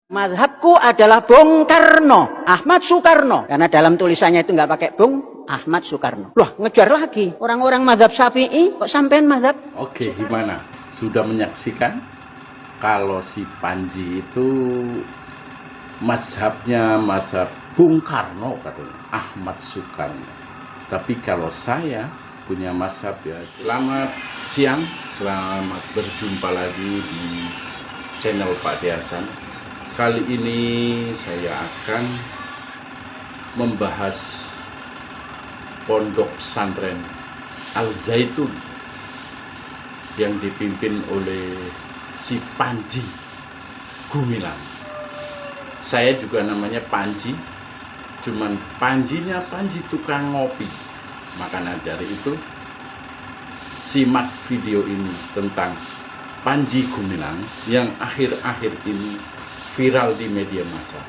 Madhabku adalah Bung Karno, Ahmad Soekarno. Karena dalam tulisannya itu nggak pakai Bung Ahmad Soekarno. Loh, ngejar lagi. Orang-orang madhab Syafi'i kok sampean madhab Oke, Soekarno? gimana? Sudah menyaksikan kalau si Panji itu mazhabnya mazhab Bung Karno katanya, Ahmad Soekarno. Tapi kalau saya punya mazhab ya. Selamat siang, selamat berjumpa lagi di channel Pak Diasan. Kali ini saya akan membahas pondok pesantren Al-Zaitun yang dipimpin oleh si Panji Gumilang. Saya juga namanya Panji, cuman Panjinya Panji tukang ngopi. Makanya dari itu simak video ini tentang Panji Gumilang yang akhir-akhir ini viral di media massa.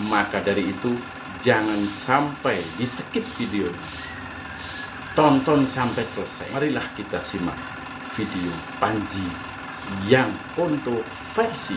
Maka dari itu jangan sampai di skip video, tonton sampai selesai. Marilah kita simak video Panji yang kontroversi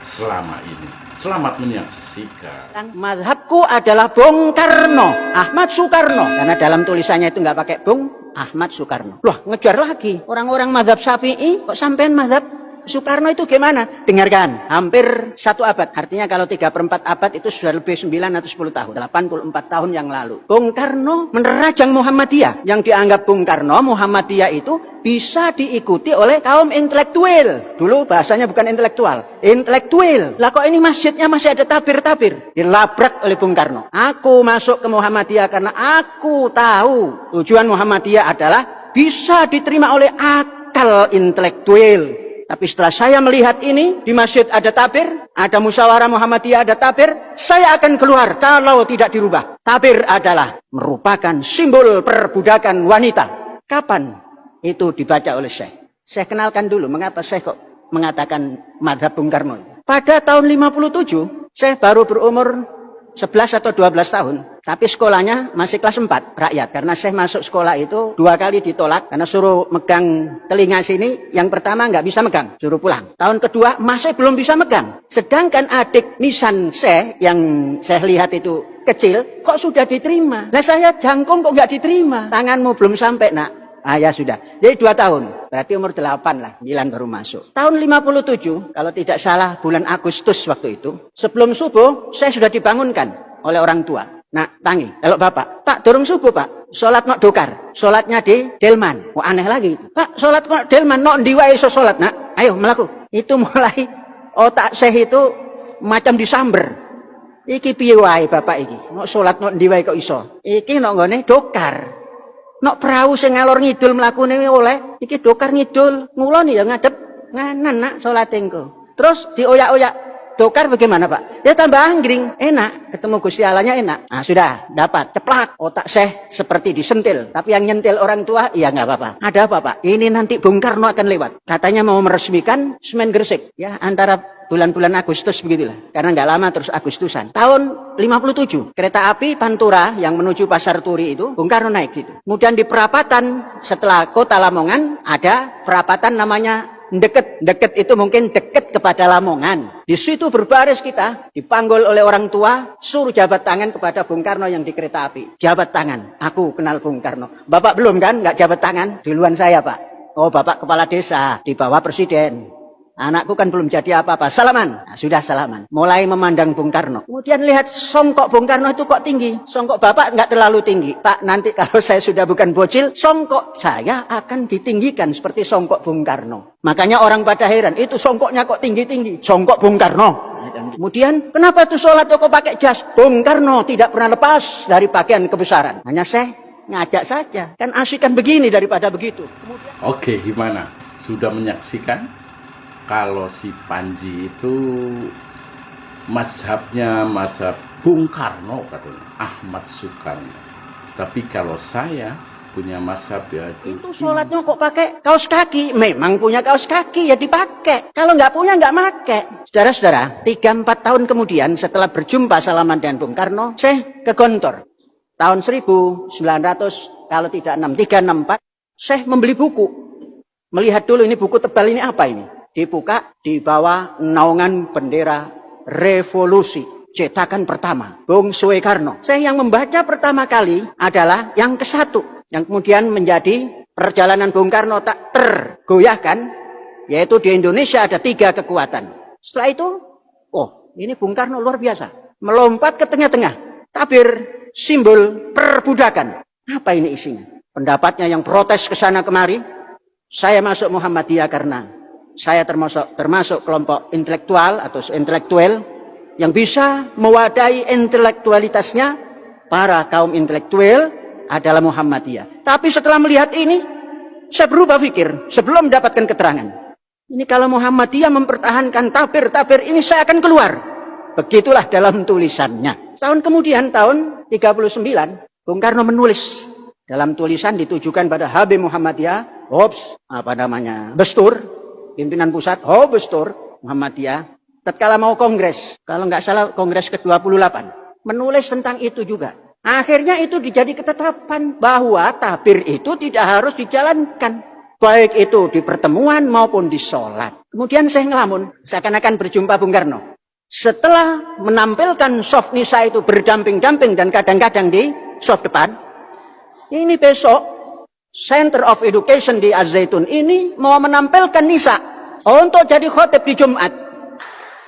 selama ini. Selamat menyaksikan. Madhabku adalah Bung Karno, Ahmad Soekarno. Karena dalam tulisannya itu nggak pakai Bung Ahmad Soekarno. Loh, ngejar lagi. Orang-orang madhab Syafi'i kok sampean madhab Soekarno itu gimana? Dengarkan, hampir 1 abad. Artinya kalau 3/4 abad itu sudah lebih 9 atau 10 tahun. 84 tahun yang lalu. Bung Karno menerajang Muhammadiyah. Yang dianggap Bung Karno, Muhammadiyah itu bisa diikuti oleh kaum intelektual. Dulu bahasanya bukan intelektual, intelektual. Lah kok ini masjidnya masih ada tabir-tabir? Dilabrak oleh Bung Karno. Aku masuk ke Muhammadiyah karena aku tahu tujuan Muhammadiyah adalah bisa diterima oleh akal intelektual. Tapi setelah saya melihat ini, di masjid ada tabir, ada musyawarah Muhammadiyah, ada tabir, saya akan keluar kalau tidak dirubah. Tabir adalah merupakan simbol perbudakan wanita. Kapan itu dibaca oleh Syekh? Saya kenalkan dulu, mengapa Syekh kok mengatakan madhab Bung Karno. Pada tahun 57, Syekh baru berumur 11 atau 12 tahun. Tapi sekolahnya masih kelas 4 rakyat. Karena saya masuk sekolah itu 2 kali ditolak. Karena suruh megang telinga sini. Yang pertama nggak bisa megang. Suruh pulang. Tahun kedua masih belum bisa megang. Sedangkan adik nisan saya yang saya lihat itu kecil. Kok sudah diterima? Nah saya jangkung kok nggak diterima. Tanganmu belum sampai nak. Ah ya sudah. Jadi 2 tahun. Berarti umur 8 lah. 9 baru masuk. Tahun 57. Kalau tidak salah bulan Agustus waktu itu. Sebelum subuh saya sudah dibangunkan oleh orang tua. Nah, tangi, kalau bapak, Pak, durung subuh, Pak. Sholat nok dokar. Sholatnya di Delman. Wah, aneh lagi. Pak, sholat nok Delman, nok ndiwa iso sholat, nak. Ayo, melaku. Itu mulai otak saya itu macam disamber. Iki piye wae bapak iki. Nok sholat nok ndiwa kok iso. Iki nok nggone dokar. Nok perahu sing ngalor ngidul mlakune oleh. Iki dokar ngidul. Ngulon ya ngadep nganan, nak, sholat engko. Terus dioyak-oyak. Dokar bagaimana Pak? Ya tambah anggring, enak. Ketemu Gusti Allahnya enak. Nah sudah, dapat. Ceplak. Otak saya seperti disentil. Tapi yang nyentil orang tua, ya nggak apa-apa. Ada apa Pak? Ini nanti Bung Karno akan lewat. Katanya mau meresmikan semen Gresik. Ya antara bulan-bulan Agustus begitulah. Karena nggak lama terus Agustusan. Tahun 57. Kereta api Pantura yang menuju Pasar Turi itu, Bung Karno naik situ. Kemudian di perapatan setelah kota Lamongan, ada perapatan namanya Deket itu mungkin deket kepada Lamongan. Di situ berbaris kita, dipanggul oleh orang tua, suruh jabat tangan kepada Bung Karno yang di kereta api. Jabat tangan, aku kenal Bung Karno. Bapak belum kan, nggak jabat tangan? Duluan saya Pak. Oh Bapak kepala desa, di bawah presiden. Anakku kan belum jadi apa-apa. Salaman. Nah, sudah salaman. Mulai memandang Bung Karno. Kemudian lihat songkok Bung Karno itu kok tinggi. Songkok Bapak nggak terlalu tinggi. Pak, nanti kalau saya sudah bukan bocil, songkok saya akan ditinggikan seperti songkok Bung Karno. Makanya orang pada heran, itu songkoknya kok tinggi-tinggi. Songkok Bung Karno. Kemudian, kenapa tuh sholat kok pakai jas? Bung Karno tidak pernah lepas dari pakaian kebesaran. Hanya saya ngajak saja. Kan asyikan begini daripada begitu. Kemudian... Oke, gimana? Sudah menyaksikan kalau si Panji itu mazhabnya mazhab Bung Karno katanya, Ahmad Soekarno. Tapi kalau saya punya mazhab ya itu sholatnya kok pakai kaos kaki. Memang punya kaos kaki ya dipakai. Kalau nggak punya nggak pakai. Saudara-saudara, 3-4 tahun kemudian setelah berjumpa salaman dengan Bung Karno, saya ke Gontor. Tahun 1900 kalau tidak 6364, saya membeli buku. Melihat dulu ini buku tebal ini apa ini? Dibuka di bawah naungan bendera revolusi. Cetakan pertama, Bung Soekarno. Saya yang membaca pertama kali adalah yang ke-1, yang kemudian menjadi perjalanan Bung Karno tak tergoyahkan, yaitu di Indonesia ada 3 kekuatan. Setelah itu, oh ini Bung Karno luar biasa. Melompat ke tengah-tengah, tabir simbol perbudakan. Apa ini isinya? Pendapatnya yang protes ke sana kemari. Saya masuk Muhammadiyah karena saya termasuk kelompok intelektual atau intelektual yang bisa mewadahi intelektualitasnya para kaum intelektual adalah Muhammadiyah. Tapi setelah melihat ini, saya berubah pikir sebelum mendapatkan keterangan. Ini kalau Muhammadiyah mempertahankan tabir-tabir ini, saya akan keluar. Begitulah dalam tulisannya. Tahun kemudian, tahun 39, Bung Karno menulis. Dalam tulisan ditujukan pada Habib Muhammadiyah, Bestur, pimpinan pusat, Bestur, Muhammadiyah. Tatkala mau kongres, kalau nggak salah kongres ke-28, menulis tentang itu juga. Akhirnya itu dijadi ketetapan bahwa tabir itu tidak harus dijalankan. Baik itu di pertemuan maupun di sholat. Kemudian saya ngelamun, seakan-akan berjumpa Bung Karno. Setelah menampilkan soft nisa itu berdamping-damping dan kadang-kadang di soft depan, ini besok Center of Education di Az-Zaitun ini mau menampilkan nisa untuk jadi khotib di Jumat.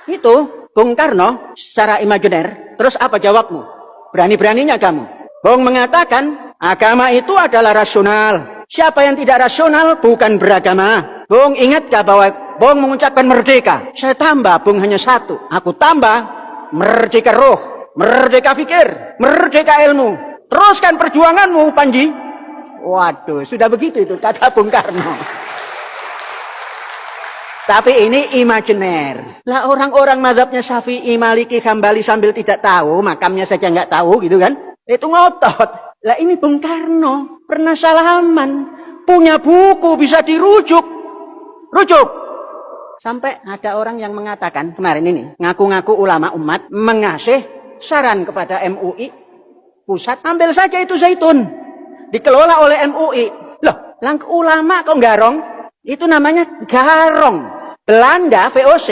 Itu Bung Karno secara imajiner. Terus apa jawabmu? Berani-beraninya kamu. Bung mengatakan agama itu adalah rasional. Siapa yang tidak rasional bukan beragama. Bung ingat gak bahwa Bung mengucapkan merdeka? Saya tambah, Bung hanya 1. Aku tambah merdeka roh, merdeka pikir, merdeka ilmu. Teruskan perjuanganmu, Panji. Waduh, sudah begitu itu kata Bung Karno. Tapi ini imajiner. Lah orang-orang mazhabnya Syafi'i, Maliki, Hambali sambil tidak tahu, makamnya saja nggak tahu gitu kan. Itu ngotot. Lah ini Bung Karno pernah salaman, punya buku bisa dirujuk. Rujuk. Sampai ada orang yang mengatakan kemarin ini, ngaku-ngaku ulama umat mengasih saran kepada MUI pusat, ambil saja itu zaitun. Dikelola oleh MUI. Loh, langkah ulama kok garong? Itu namanya garong. Belanda, VOC,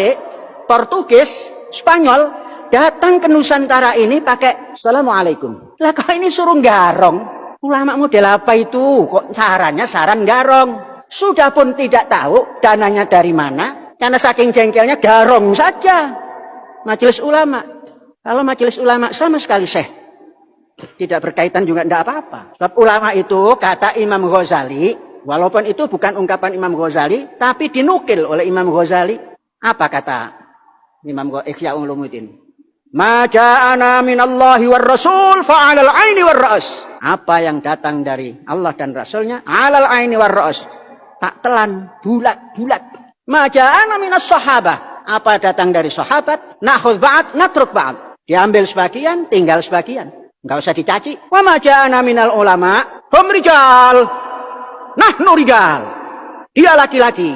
Portugis, Spanyol, datang ke Nusantara ini pakai Assalamualaikum. Lah kok ini suruh garong? Ulama model apa itu? Kok caranya saran garong? Sudah pun tidak tahu dananya dari mana, karena saking jengkelnya garong saja. Majelis ulama. Kalau majelis ulama sama sekali tidak berkaitan juga tidak apa-apa. Sebab ulama itu kata Imam Ghazali, walaupun itu bukan ungkapan Imam Ghazali, tapi dinukil oleh Imam Ghazali. Apa kata Imam Ihya Ulumuddin? Ma ja'ana minallahi war rasul fa'alal aini war ra's. Apa yang datang dari Allah dan Rasulnya, alal aini war ra's. Tak telan, bulat-bulat. Ma ja'ana minas sahabah. Apa datang dari sahabat, nakhudh ba'd, natruk ba'd. Diambil sebagian, tinggal sebagian. Enggak usah dicaci. Wa ma ja'ana minal ulama, hum rijal. Nahnu rijal. Dia laki-laki.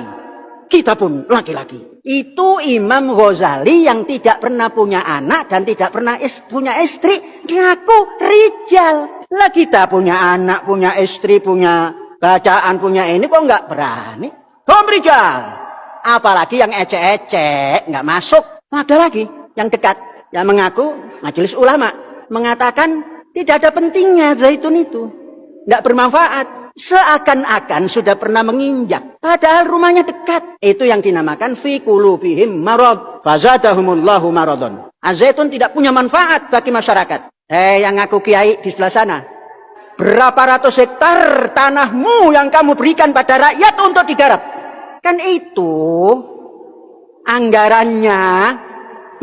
Kita pun laki-laki. Itu Imam Ghazali yang tidak pernah punya anak dan tidak pernah punya istri. Ngaku rijal. Lah kita punya anak, punya istri, punya bacaan, punya ini kok enggak berani. Hum rijal. Apalagi yang ecek-ecek, enggak masuk. Ada lagi yang dekat. Yang mengaku majelis ulama. Mengatakan tidak ada pentingnya zaitun itu. Enggak bermanfaat. Seakan-akan sudah pernah menginjak. Padahal rumahnya dekat. Itu yang dinamakan fi qulubihim marad. Fazadahumullahu maradon. Az-zaitun tidak punya manfaat bagi masyarakat. Yang ngaku kiai di sebelah sana. Berapa ratus hektar tanahmu yang kamu berikan pada rakyat untuk digarap. Kan itu anggarannya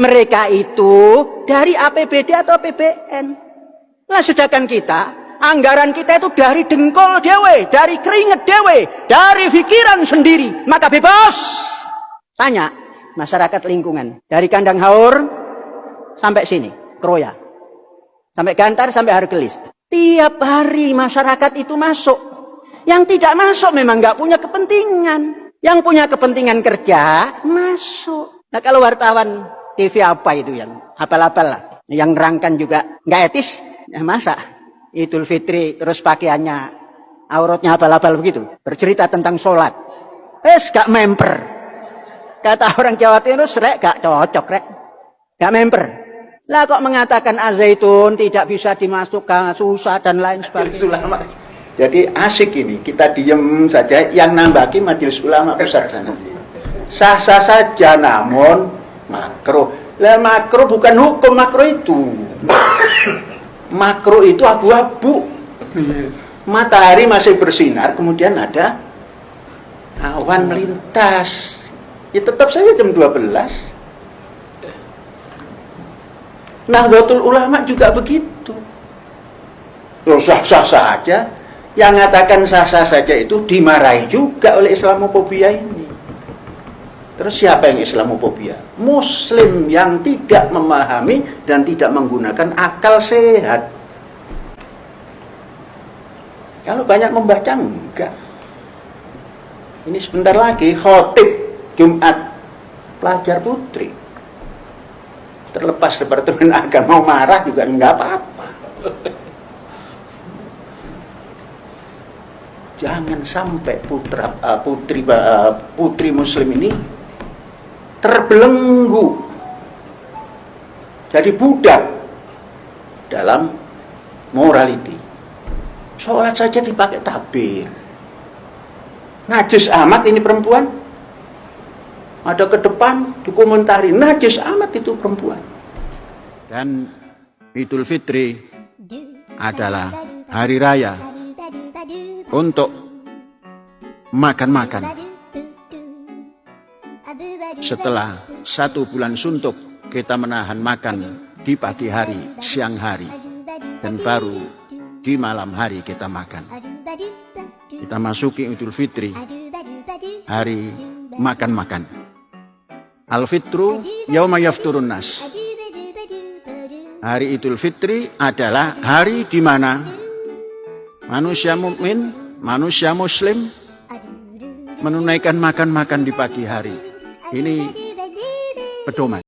mereka itu dari APBD atau APBN. Nah, sedangkan kita, anggaran kita itu dari dengkol dewe, dari keringet dewe, dari pikiran sendiri. Maka bebas. Tanya masyarakat lingkungan. Dari Kandang Haur sampai sini, Kroya. Sampai Gantar, sampai Hargelis. Tiap hari masyarakat itu masuk. Yang tidak masuk memang nggak punya kepentingan. Yang punya kepentingan kerja, masuk. Nah kalau wartawan TV apa itu yang abal-abal lah. Yang nerangkan juga nggak etis. Ya masa Idul Fitri terus pakaiannya auratnya abal-abal begitu. Bercerita tentang sholat. Gak memper. Kata orang Jawa Timur, rek gak cocok rek. Gak memper. Lah kok mengatakan Az-Zaitun tidak bisa dimasukkan, susah dan lain sebagainya. Ulama. Jadi asik ini, kita diem saja, yang nambaki majelis ulama pusat sana. Sah-sah saja, namun makruh. Lah makruh bukan hukum, makruh itu. Makruh itu abu-abu. Matahari masih bersinar, kemudian ada awan melintas. Ya tetap saja jam 12. Nahdlatul Ulama juga begitu. Loh, sah-sah saja. Yang mengatakan sah-sah saja itu dimarahi juga oleh Islamofobia ini. Terus siapa yang Islamofobia? Muslim yang tidak memahami dan tidak menggunakan akal sehat. Kalau banyak membaca, enggak. Ini sebentar lagi khotib Jumat pelajar putri. Terlepas Departemen Agama mau marah juga enggak apa-apa. Jangan sampai putri Muslim ini terbelenggu, jadi budak dalam morality. Sholat saja dipakai tabir. Najis amat ini perempuan. Ada ke depan dikomentari, najis amat itu perempuan. Dan Idul Fitri adalah hari raya untuk makan-makan. Setelah 1 bulan suntuk, kita menahan makan di pagi hari, siang hari, dan baru di malam hari kita makan. Kita masuki Idul Fitri, hari makan-makan. Al-Fitru yauma yafturun nas. Hari Idul Fitri adalah hari di mana manusia mukmin, manusia muslim menunaikan makan-makan di pagi hari. Ini pedoman.